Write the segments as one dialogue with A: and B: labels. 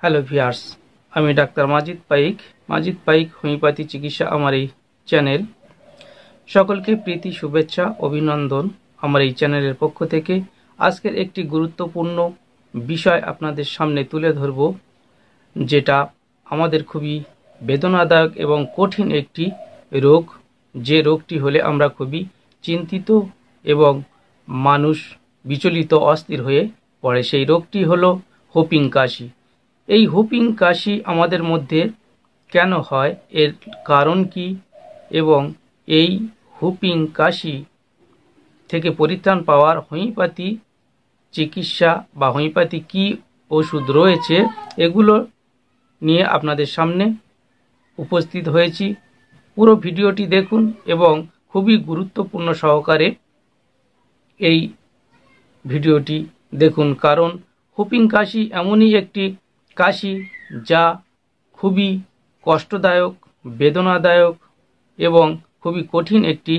A: Hello viewers, আমি doctor মাজিদ পাইক homeopathy চিকিৎসা আমার এই চ্যানেল। সকলকে প্রীতি শুভেচ্ছা অভিনন্দন আমার এই চ্যানেলের পক্ষ থেকে। আজকের একটি গুরুত্বপূর্ণ বিষয় আপনাদের সামনে তুলে ধরব, যেটা আমাদের খুবই বেদনাদায়ক এবং কঠিন একটি রোগ। যে রোগটি হলে আমরা খুবই চিন্তিত এবং মানুষ বিচলিত অস্থির হয়ে পড়ে। সেই রোগটি হলো হুপিং কাশি। এই হুপিং কাশি আমাদের মধ্যে কেন হয়, এর কারণ কি, এবং এই হুপিং কাশি থেকে পরিত্রাণ পাওয়ার হোমিওপ্যাথি চিকিৎসা বা হোমিওপ্যাথি কি ওষুধ রয়েছে, এগুলো নিয়ে আপনাদের সামনে উপস্থিত হয়েছি। পুরো ভিডিওটি দেখুন এবং খুবই গুরুত্বপূর্ণ সহকারে এই ভিডিওটি দেখুন, কারণ হুপিং কাশি এমনই একটি কাশি যা খুবই কষ্টদায়ক, বেদনাদায়ক এবং খুবই কঠিন একটি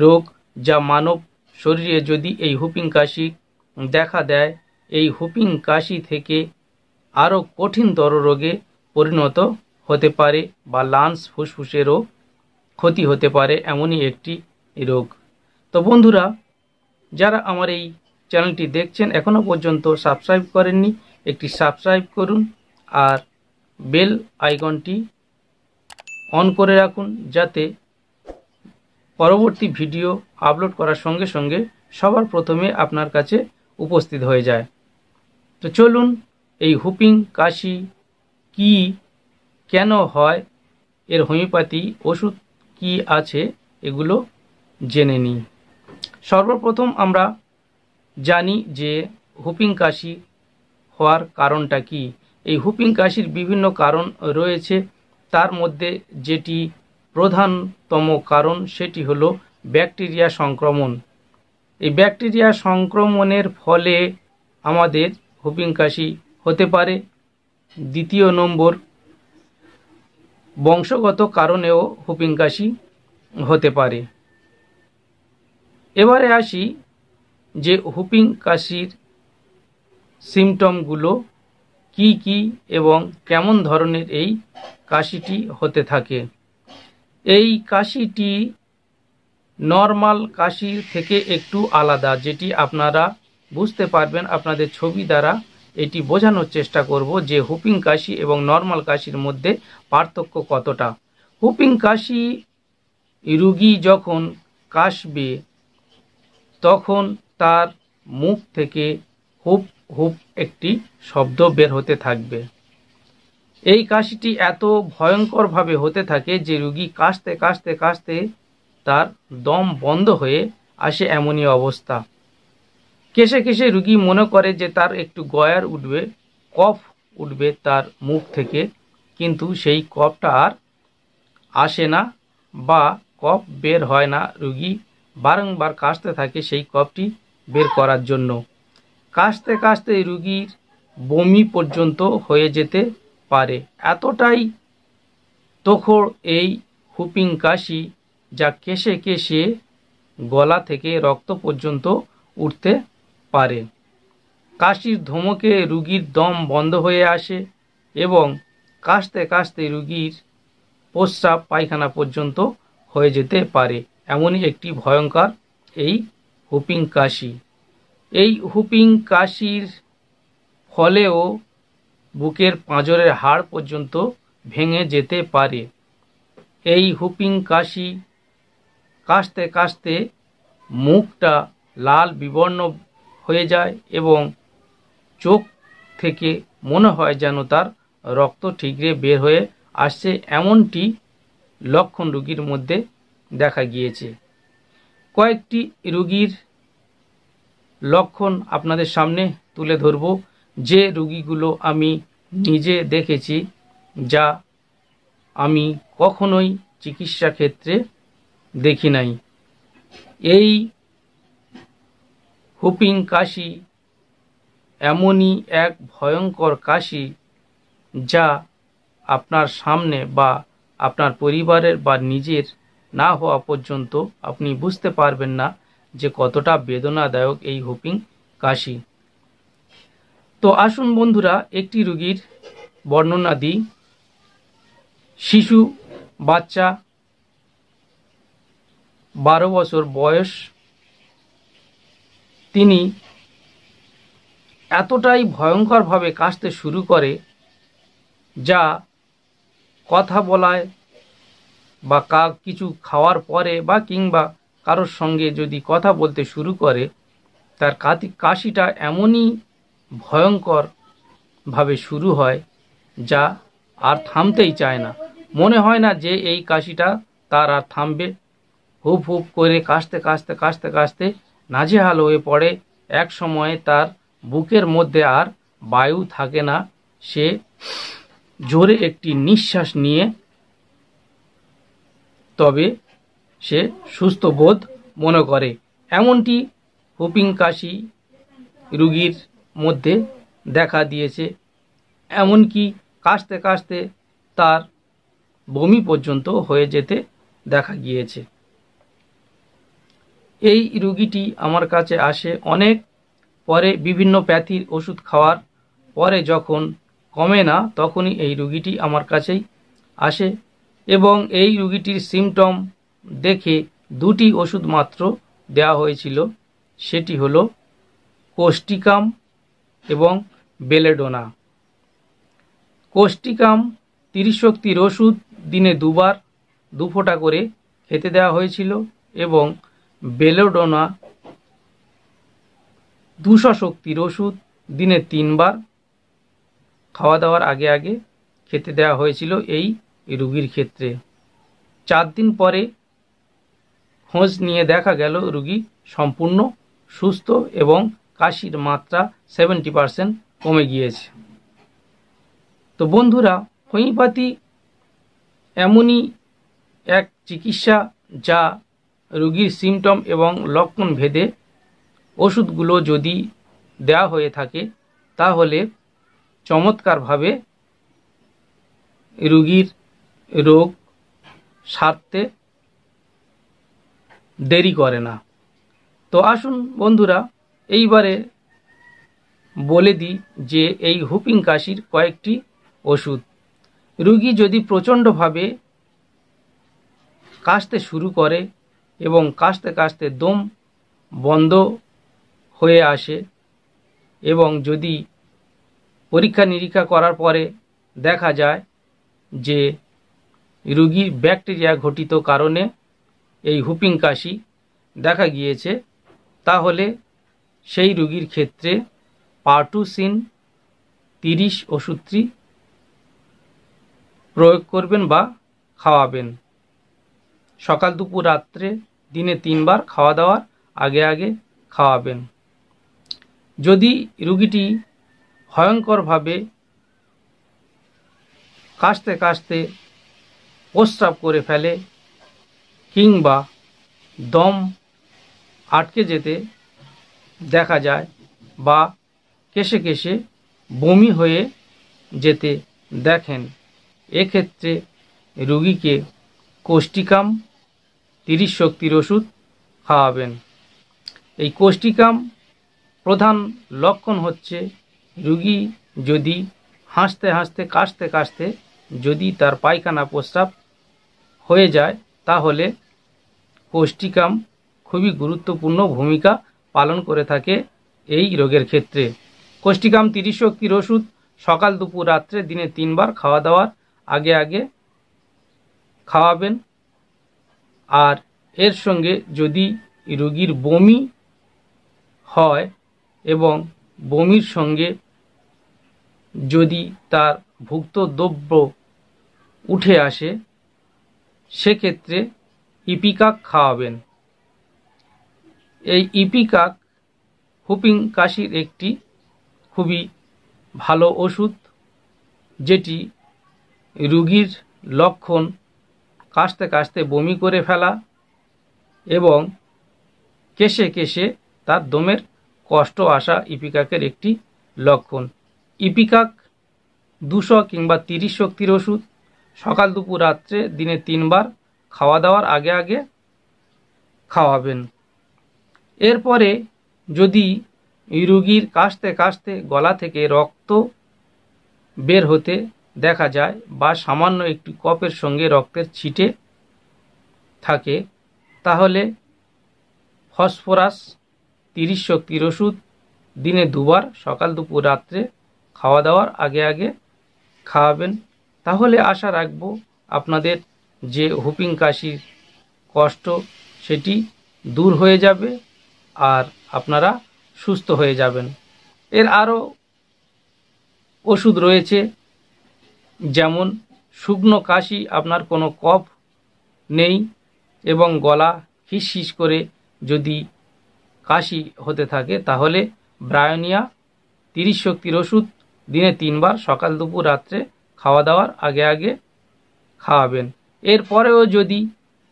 A: রোগ, যা মানব শরীরে যদি এই হুপিং কাশি দেখা দেয়, এই হুপিং কাশি থেকে আরও কঠিনতর রোগে পরিণত হতে পারে বা লাংস ফুসফুসেরও ক্ষতি হতে পারে, এমনই একটি রোগ। তো বন্ধুরা, যারা আমার এই চ্যানেলটি দেখছেন এখনও পর্যন্ত সাবস্ক্রাইব করেননি, একটি সাবস্ক্রাইব করুন আর বেল আইকনটি অন করে রাখুন, যাতে পরবর্তী ভিডিও আপলোড করার সঙ্গে সঙ্গে সবার প্রথমে আপনার কাছে উপস্থিত হয়ে যায়। তো চলুন এই হুপিং কাশি কি, কেন হয়, এর হোমিওপ্যাথি ওষুধ কি আছে, এগুলো জেনে নিই। সর্বপ্রথম আমরা জানি যে হুপিং কাশি হওয়ার কারণটা কি। এই হুপিং কাশির বিভিন্ন কারণ রয়েছে, তার মধ্যে যেটি প্রধানতম কারণ সেটি হলো ব্যাকটেরিয়া সংক্রমণ। এই ব্যাকটেরিয়া সংক্রমণের ফলে আমাদের হুপিং কাশি হতে পারে। দ্বিতীয় নম্বর, বংশগত কারণেও হুপিং কাশি হতে পারে। এবারে আসি যে হুপিং কাশির সিমটমগুলো কি কি এবং কেমন ধরনের এই কাশিটি হতে থাকে। এই কাশিটি নর্মাল কাশির থেকে একটু আলাদা, যেটি আপনারা বুঝতে পারবেন। আপনাদের ছবি দ্বারা এটি বোঝানোর চেষ্টা করব যে হুপিং কাশি এবং নর্মাল কাশির মধ্যে পার্থক্য কতটা। হুপিং কাশি রোগী যখন কাশবে তখন তার মুখ থেকে হুপ হুপ একটি শব্দ বের হতে থাকবে। এই কাশিটি এত ভয়ঙ্করভাবে হতে থাকে যে রোগী কাশতে কাশতে কাশতে তার দম বন্ধ হয়ে আসে, এমনই অবস্থা। কেশে কেশে রোগী মনে করে যে তার একটু গয়ার উঠবে, কফ উঠবে তার মুখ থেকে, কিন্তু সেই কফটা আর আসে না বা কফ বের হয় না। রোগী বারংবার কাশতে থাকে সেই কফটি বের করার জন্য। কাশতে কাশতে রোগীর বমি পর্যন্ত হয়ে যেতে পারে। এতটাই তোখড় এই হুপিং কাশি, যা কেশে কেশে গলা থেকে রক্ত পর্যন্ত উঠতে পারে। কাশির ধমকে রোগীর দম বন্ধ হয়ে আসে এবং কাশতে কাশতে রোগীর প্রস্রাব পায়খানা পর্যন্ত হয়ে যেতে পারে। এমনই একটি ভয়ঙ্কর এই হুপিং কাশি। এই হুপিং কাশির ফলেও বুকের পাঁজরের হাড় পর্যন্ত ভেঙে যেতে পারে। এই হুপিং কাশি কাশতে কাশতে মুখটা লাল বিবর্ণ হয়ে যায় এবং চোখ থেকে মনে হয় যেন তার রক্ত ঠিকরে বের হয়ে আসছে, এমনটি লক্ষণ রোগীর মধ্যে দেখা গিয়েছে। কয়েকটি রোগীর লক্ষণ আপনাদের সামনে তুলে ধরব, যে রোগীগুলো আমি নিজে দেখেছি, যা আমি কখনোই চিকিৎসা ক্ষেত্রে দেখি নাই। এই হুপিং কাশি এমনই এক ভয়ঙ্কর কাশি, যা আপনার সামনে বা আপনার পরিবারের বা নিজের না হওয়া পর্যন্ত আপনি বুঝতে পারবেন না যে কতটা বেদনাদায়ক এই হুপিং কাশি। তো আসুন বন্ধুরা, একটি রোগীর বর্ণনা দিই। শিশু বাচ্চা 12 বছর বয়স, তিনি এতটাই ভয়ঙ্করভাবে কাশতে শুরু করে, যা কথা বলায় বা কিছু খাওয়ার পরে বা কিংবা কারোর সঙ্গে যদি কথা বলতে শুরু করে, তার কাশিটা এমনই ভয়ঙ্করভাবে শুরু হয় যা আর থামতেই চায় না। মনে হয় না যে এই কাশিটা তার আর থামবে। হুপ হুপ করে কাশতে কাশতে কাশতে কাশতে নাজেহাল হয়ে পড়ে। এক সময়ে তার বুকের মধ্যে আর বায়ু থাকে না, সে জোরে একটি নিঃশ্বাস নিয়ে তবে সে সুস্থ বোধ মনে করে। এমনটি হুপিং কাশি রোগীর মধ্যে দেখা দিয়েছে। এমনকি কাশতে কাশতে তার বমি পর্যন্ত হয়ে যেতে দেখা গিয়েছে। এই রোগীটি আমার কাছে আসে অনেক পরে, বিভিন্ন প্যাথির ওষুধ খাওয়ার পরে যখন কমে না, তখনই এই রোগীটি আমার কাছেই আসে এবং এই রোগীটির সিমটম দেখে দুটি ওষুধ মাত্র দেওয়া হয়েছিল। সেটি হলো কোস্টিকাম এবং বেলেডোনা। কোস্টিকাম 30 শক্তির ওষুধ, দিনে 2 বার 2 ফোঁটা করে খেতে দেওয়া হয়েছিল এবং বেলেডোনা 200 শক্তির ওষুধ, দিনে 3 বার খাওয়া দাওয়ার আগে আগে খেতে দেওয়া হয়েছিল এই রোগীর ক্ষেত্রে। 4 দিন পরে খোঁজ নিয়ে দেখা গেল রোগী সম্পূর্ণ সুস্থ এবং কাশির মাত্রা 70% কমে গিয়েছে। তো বন্ধুরা, হোমিওপ্যাথি এমনই এক চিকিৎসা যা রোগীর সিমটম এবং লক্ষণ ভেদে ওষুধগুলো যদি দেওয়া হয়ে থাকে, তাহলে চমৎকারভাবে রোগীর রোগ সারতে দেরি করে না। তো আসুন বন্ধুরা, এইবারে বলে দিই যে এই হুপিং কাশির কয়েকটি ওষুধ। রোগী যদি প্রচণ্ডভাবে কাশতে শুরু করে এবং কাশতে কাশতে দম বন্ধ হয়ে আসে এবং যদি পরীক্ষা নিরীক্ষা করার পরে দেখা যায় যে রোগীর ব্যাকটেরিয়া ঘটিত কারণে এই হুপিং কাশি দেখা গিয়েছে, তাহলে সেই রোগীর ক্ষেত্রে পার্টুসিন 30 ওষুধটি প্রয়োগ করবেন বা খাওয়াবেন। সকাল দুপুর রাত্রে দিনে 3 বার খাওয়া দাওয়ার আগে আগে খাওয়াবেন। যদি রোগীটি ভয়ঙ্করভাবে কাশতে কাশতে প্রস্রাব করে ফেলে কিংবা দম আটকে যেতে দেখা যায় বা কেশে কেশে বমি হয়ে যেতে দেখেন, এক্ষেত্রে রোগীকে কোস্টিকাম 30 শক্তির ওষুধ খাওয়াবেন। এই কোস্টিকাম প্রধান লক্ষণ হচ্ছে রোগী যদি হাসতে হাসতে কাশতে কাশতে যদি তার পায়খানা প্রস্রাব হয়ে যায়, তাহলে কোস্টিকাম খুবই গুরুত্বপূর্ণ ভূমিকা পালন করে থাকে এই রোগের ক্ষেত্রে। কোস্টিকাম 30 শক্তির ওষুধ সকাল দুপুর রাত্রে দিনে 3 বার খাওয়া দাওয়ার আগে আগে খাওয়াবেন। আর এর সঙ্গে যদি রোগীর বমি হয় এবং বমির সঙ্গে যদি তার ভুক্ত দ্রব্য উঠে আসে, সেক্ষেত্রে ইপিকাক খাওয়াবেন। এই ইপিকাক হুপিং কাশির একটি খুবই ভালো ওষুধ, যেটি রোগীর লক্ষণ কাশতে কাশতে বমি করে ফেলা এবং কেশে কেশে তার দমের কষ্ট আসা ইপিকাকের একটি লক্ষণ। ইপিকাক 200 কিংবা 30 শক্তির ওষুধ, সকাল দুপুর রাত্রে দিনে 3 বার খাওয়া দাওয়ার আগে আগে খাওয়াবেন। এরপরে যদি রোগীর কাশতে কাশতে গলা থেকে রক্ত বের হতে দেখা যায় বা সামান্য একটু কফের সঙ্গে রক্তের ছিটে থাকে, তাহলে ফসফরাস 30 শক্তির ওষুধ দিনে 2 বার সকাল দুপুর রাত্রে খাওয়া দাওয়ার আগে আগে খাওয়াবেন। তাহলে আশা রাখব আপনাদের যে হুপিং কাশির কষ্ট সেটি দূর হয়ে যাবে আর আপনারা সুস্থ হয়ে যাবেন। এর আরও ওষুধ রয়েছে, যেমন শুকনো কাশি, আপনার কোনো কফ নেই এবং গলা ফিসফিস করে যদি কাশি হতে থাকে, তাহলে ব্রায়োনিয়া 30 শক্তির ওষুধ দিনে 3 বার সকাল দুপুর রাত্রে খাওয়া দাওয়ার আগে আগে খাওয়াবেন। এরপরেও যদি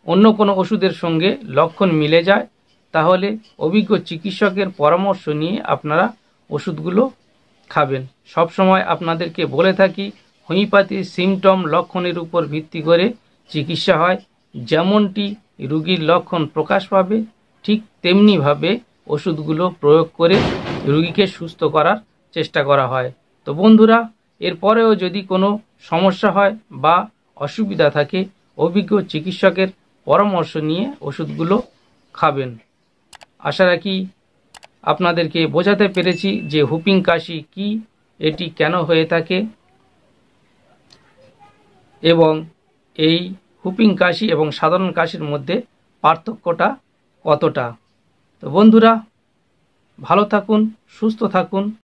A: অন্য কোনো ওষুধের সঙ্গে লক্ষণ মিলে যায়, তাহলে অভিজ্ঞ চিকিৎসকের পরামর্শ নিয়ে আপনারা ওষুধগুলো খাবেন। সবসময় আপনাদেরকে বলে থাকি, হোমিওপ্যাথির সিমটম লক্ষণের উপর ভিত্তি করে চিকিৎসা হয়। যেমনটি রোগীর লক্ষণ প্রকাশ পাবে, ঠিক তেমনিভাবে ওষুধগুলো প্রয়োগ করে রোগীকে সুস্থ করার চেষ্টা করা হয়। তো বন্ধুরা, এরপরেও যদি কোনো সমস্যা হয় বা অসুবিধা থাকে, অভিজ্ঞ চিকিৎসকের পরামর্শ নিয়ে ওষুধগুলো খাবেন। আশা রাখি আপনাদেরকে বোঝাতে পেরেছি যে হুপিং কাশি কি, এটি কেন হয়ে থাকে এবং এই হুপিং কাশি এবং সাধারণ কাশির মধ্যে পার্থক্যটা কতটা। তো বন্ধুরা, ভালো থাকুন, সুস্থ থাকুন।